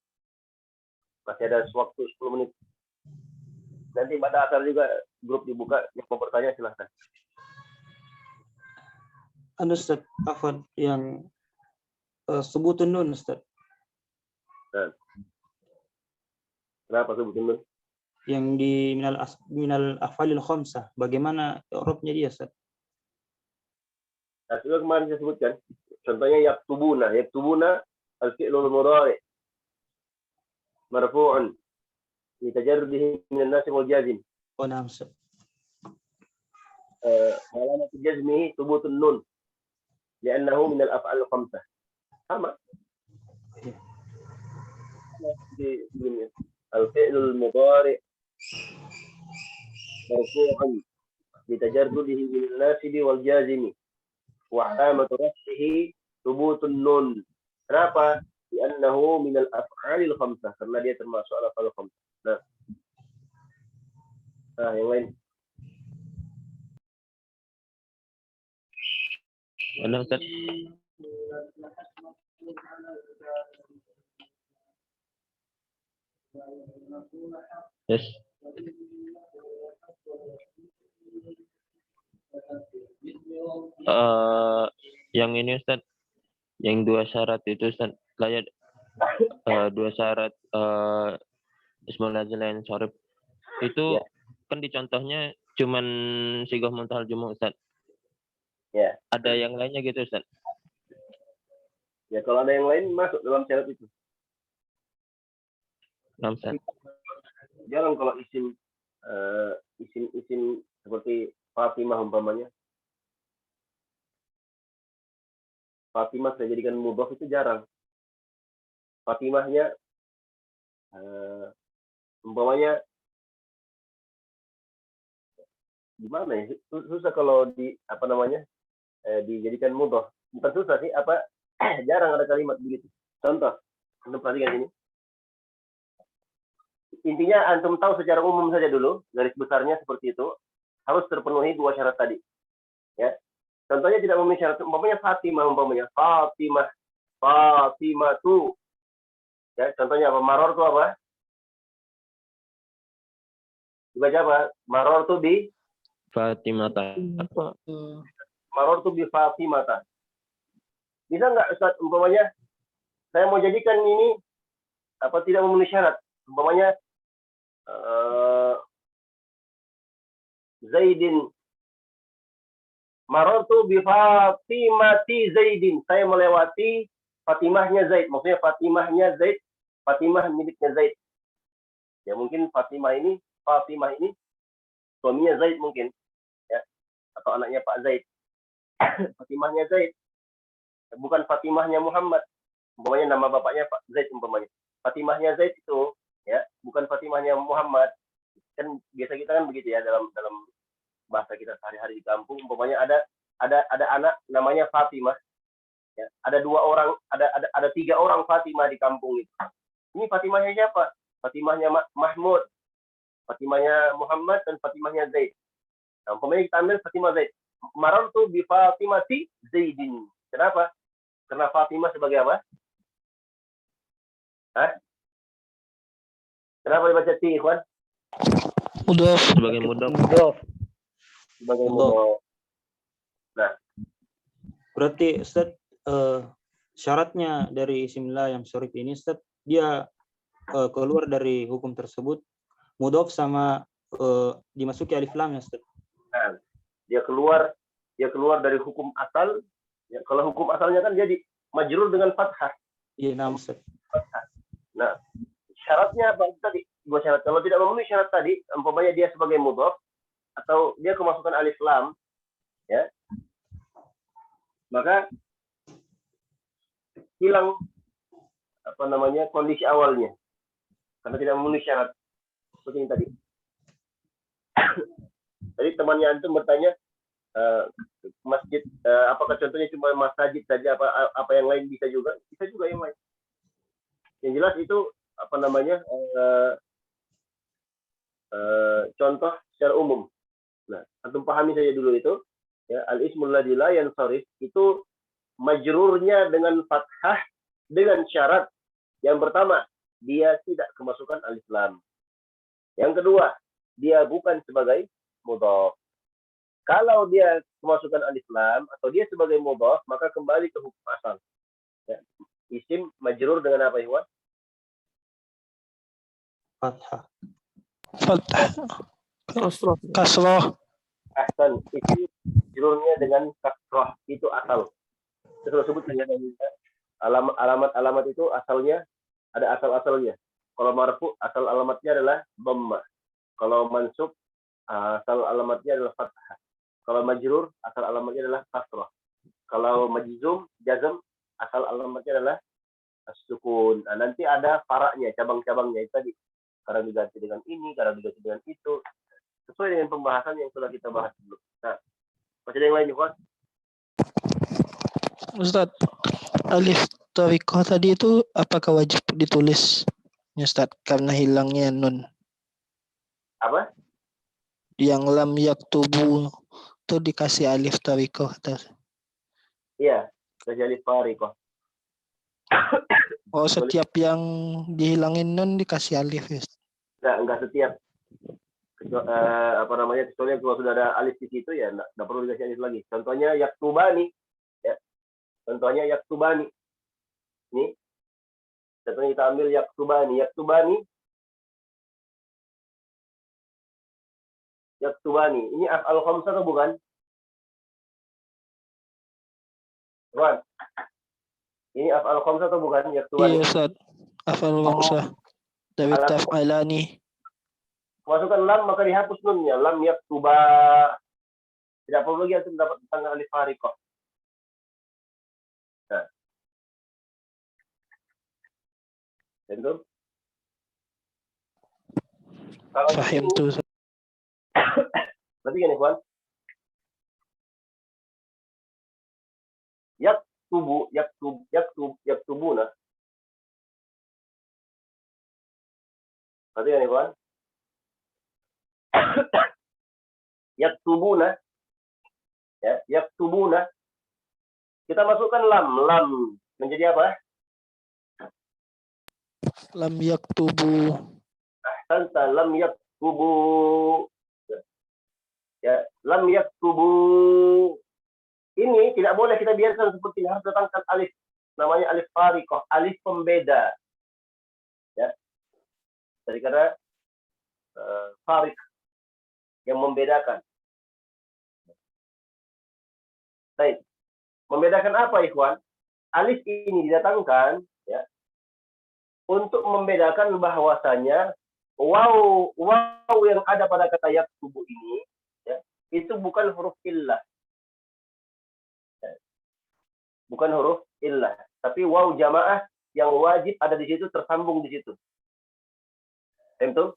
Masih ada waktu 10 menit. Nanti pada asal juga grup dibuka, yang mau bertanya silahkan. Anu Ustaz, afwan yang sebutun nun Ustaz, Kenapa sebutin dulu? yang di minal afalil khamsah, bagaimana i'rabnya dia Ustaz? Nah, sudah kemarin saya sebutkan. Contohnya yaktubuna al-fi'lul mudhari' marfu'un litajarrudihi min an-nasib wal jazim. Oh, nah Ustaz. علامة جزمه ثبوت النون لأنه من الأفعال الخمسة. sama. الفعل المضارع مرفوع لتجرده من الناسب والجازم وعلامة رفعه ثبوت النون. Kenapa? لأنه من الأفعال الخمسة, karena dia termasuk al-af'al khamsah. Nah, yang lain. Ada Ustaz? Yes. Yang ini Ustaz, yang dua syarat itu Ustaz, kayak dua syarat ismul lazim lain syarif itu Ya. kan di contohnya cuman sigah muntahal jumlah Ustaz. Ya. Ada yang lainnya gitu Ustaz? Ya, kalau ada yang lain masuk dalam syarat itu. Nah, Ustaz. Jangan kalau isim seperti Fatimah umpamanya. Fatimah saya jadikan mudhaf itu jarang. Fatimahnya umpamanya gimana ya? Susah kalau dijadikan mudhaf. Bukan susah sih, jarang ada kalimat begitu. Contoh, antum perhatikan ini. Intinya antum tahu secara umum saja dulu, garis besarnya seperti itu, harus terpenuhi dua syarat tadi. Ya. Contohnya tidak memenuhi syarat, umpamanya Fatimah tu. Ya, contohnya apa? Maror itu apa? Dibaca apa? Maror tu bi Fatimata. Maror tu bi Fatimata. Bisa nggak Ustaz, umpamanya saya mau jadikan ini tidak memenuhi syarat. Umpamanya Zaidin, marortu bi Fatimati Zaidin, saya melewati Fatimahnya Zaid. Maksudnya Fatimahnya Zaid, Fatimah miliknya Zaid. Ya mungkin Fatimah ini suaminya Zaid mungkin, ya, atau anaknya Pak Zaid. Fatimahnya Zaid, bukan Fatimahnya Muhammad. Umpamanya nama bapaknya Pak Zaid umpamanya. Fatimahnya Zaid itu, ya, bukan Fatimahnya Muhammad. Kan biasa kita kan begitu ya, dalam bahasa kita sehari-hari di kampung, umpamanya ada anak namanya Fatimah, ya, ada 3 orang Fatimah di kampung itu. Ini Fatimahnya siapa? Fatimahnya Mahmud, Fatimahnya Muhammad, dan Fatimahnya Zaid. Nah, umpamanya kita ambil Fatimah Zaid. Marartu bi Fatimati Zaidin. Kenapa? Karena Fatimah sebagai apa? Kenapa dibaca ti, ikhwan? Mudhaf. Sebagai mudhaf. Sebagai mudhaf. Nah, Berarti Ustaz, syaratnya dari isimillah yang syarif ini Ustaz, dia keluar dari hukum tersebut, mudhaf sama dimasuki alif lam ya Ustaz. nah, dia keluar dari hukum asal. Ya, kalau hukum asalnya kan jadi majrur dengan fathah. Iya, nah Ustaz. Nah, syaratnya apa tadi? 2 syarat. Kalau tidak memenuhi syarat tadi, umpamanya dia sebagai mudhaf atau dia kemasukan alif lam, ya, maka hilang kondisi awalnya. karena tidak memenuhi syarat. Seperti yang tadi. Tadi temannya antum bertanya, masjid, apakah contohnya cuma masjid saja, apa yang lain bisa juga? Bisa juga yang lain. Yang jelas itu apa namanya, contoh secara umum. Nah, antum pahami saja dulu itu, ya, al-ismul ladzi la yansarif itu majrurnya dengan fathah dengan syarat. Yang pertama, dia tidak kemasukan alif lam. Yang kedua, dia bukan sebagai mudhaf. Kalau dia kemasukan alif lam atau dia sebagai mudhaf, maka kembali ke hukum asal. Ya. Isim majrur dengan apa, Ikhwan? Fathah. Fathah. Kasrah. Kasroh. Ahsan. Isim majrurnya dengan kasrah, itu asal. Kita sebut alamat itu asalnya ada asal-asalnya. Kalau marfu asal alamatnya adalah dhamma. Kalau mansub asal alamatnya adalah fathah. Kalau majrur asal alamatnya adalah kasrah. Kalau majzum jazm asal alamatnya adalah sukun. Nah, nanti ada faraknya, cabang-cabangnya itu tadi. Kadang diganti dengan ini, kadang diganti dengan itu. Sesuai dengan pembahasan yang sudah kita bahas dulu. Nah, masih ada yang lain, Ikhwan? Ustaz, alif tariqah tadi itu apakah wajib ditulis, Ustaz, karena hilangnya nun? Apa? Yang lam yaktubu itu dikasih alif tariqah. Iya, terjadi fariqah. Oh, setiap yang dihilangin nun dikasih alif, ya? Enggak setiap. Kecuali kalau sudah ada alif di situ ya enggak perlu dikasih alif lagi. Contohnya yaktubani, ya. Contohnya yaktubani. Ini contohnya kita ambil yaktubani. Ini af'al khamsah atau bukan? Bukan. Ini af'al khamsah atau bukan? Yaktubani. Iya, Ustaz. Afal khamsah. Dari taf'alani. Masukkan lam maka dihapus nunnya. Lam yaktuba. Tidak perlu lagi untuk mendapat tanggal alif fariqah. Nah. Tentu. Kalau Fahim ini, tuh. berarti gini, Ikhwan. Yaktubuna. Berarti gini, Ikhwan. Yaktubuna. Ya, yaktubuna. Kita masukkan lam menjadi apa? Lam yaktubu. Tanta lam yaktubu. Ya, lam yaktubu. Ini tidak boleh kita biarkan seperti ini, harus datangkan alif. Namanya alif fariqah, alif pembeda. Ya. Daripada fariq yang membedakan. Baik. Membedakan apa, Ikhwan? Alif ini didatangkan ya untuk membedakan bahwasanya waw yang ada pada kata yaktubu ini ya, itu bukan huruf illah. Ya. Bukan huruf illah, tapi waw jamaah yang wajib ada di situ, tersambung di situ. Tentu.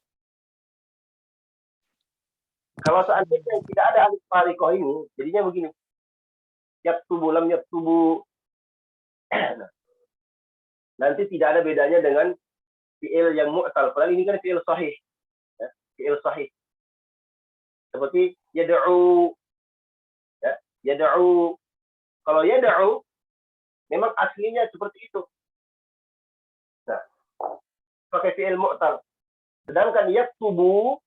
Kalau seandainya tidak ada alif fariqah ini, jadinya begini. Yaktubu lam yaktubu. Nanti tidak ada bedanya dengan fi'il yang mu'tal. Padahal ini kan fi'il sahih. Ya, fi'il sahih. Seperti yad'u. Ya, yad'u. Kalau yad'u, memang aslinya seperti itu. Nah, pakai fi'il mu'tal. Sedangkan yaktubu,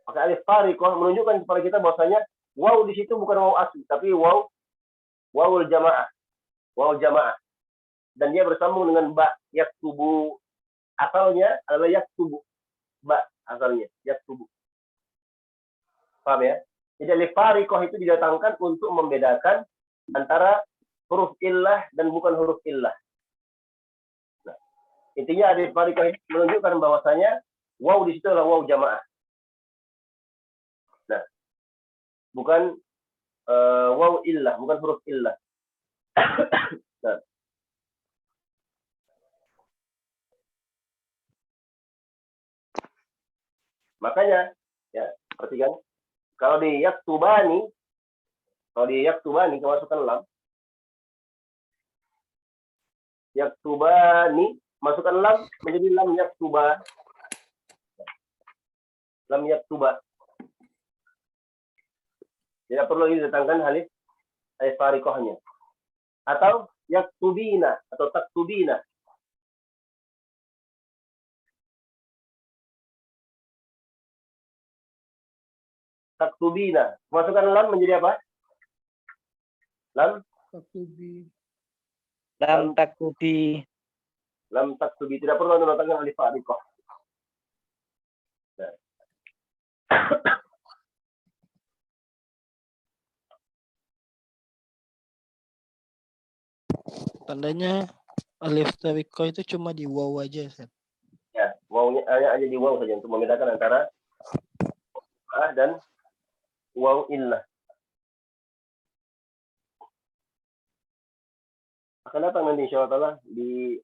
pakai alif fariqah, menunjukkan kepada kita bahwasanya waw di situ bukan waw asli, tapi wawul jamaah. Waw jamaah. Dan dia bersambung dengan ba, yaktubu. Asalnya adalah yaktubu. Ba asalnya, yaktubu. Paham ya? Jadi alif fariqah itu didatangkan untuk membedakan antara huruf illah dan bukan huruf illah. Nah, intinya alif fariqah ini menunjukkan bahwasanya waw di situ adalah waw jamaah. Nah, bukan waw illah, bukan huruf illah. Nah. Makanya ya, perhatikan kalau di yaktubani kemasukan lam, yaktubani masukkan lam menjadi lam yaktuba. Lam yaktuba. Tidak perlu didatangkan alif fariqahnya. Atau yaktubina atau taktubina. Taktubina. Masukkan lam menjadi apa? Lam Lam taktubi. lam taktubi. Tidak perlu didatangkan alif fariqah. Nah. Tandanya alif tariqah itu cuma di waw aja, Ustaz. Ya, wawnya hanya di waw saja untuk membedakan antara dan waw illah. Akan datang nanti insyaallah di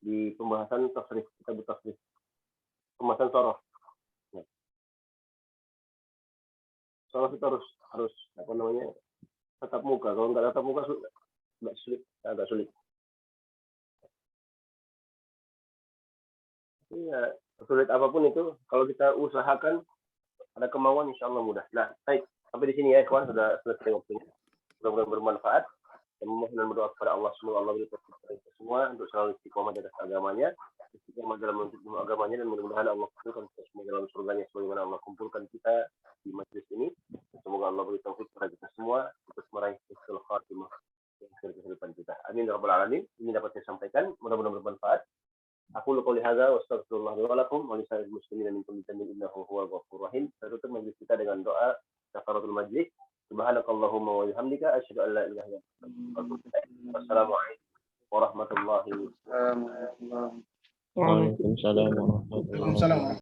di pembahasan tasrif, kita bertasrif, pembahasan sorof. Ya. Sorof itu harus tatap muka. Kalau nggak tatap muka agak sulit. Ya, sulit apapun itu, kalau kita usahakan ada kemauan, insyaallah mudah. Nah, baik, sampai di sini ya, ikhwan, sudah selesai waktunya. Mudah-mudahan bermanfaat. Dan memohon dan berdoa kepada Allah, semoga Allah beri taufik kepada kita semua untuk selalu istiqomah di atas agamanya, istiqomah dalam menuntut ilmu agamanya, dan mudah-mudahan Allah kumpulkan kita semua dalam surganya sebagaimana Allah kumpulkan kita di majlis ini. Semoga Allah beri taufik kepada kita semua untuk meraih husnul khatimah di akhir kehidupan kita. Amin ya rabbal alamin. Ini dapat saya sampaikan, mudah-mudahan bermanfaat. Aku qouli hadza wa astaghfirullah li wa lakum wa li sa'iril muslimin min kulli dhanbin innahu huwal ghafurur rahim. Saya tutup majlis kita dengan doa kafaratul majlis. Subhanakallahumma wa bihamdika asyhadu an la ilaha illa anta astaghfiruka wa atubu ilaik. Wassalamualaikum warahmatullahi wabarakatuh. Waalaikumsalam warahmatullahi wabarakatuh.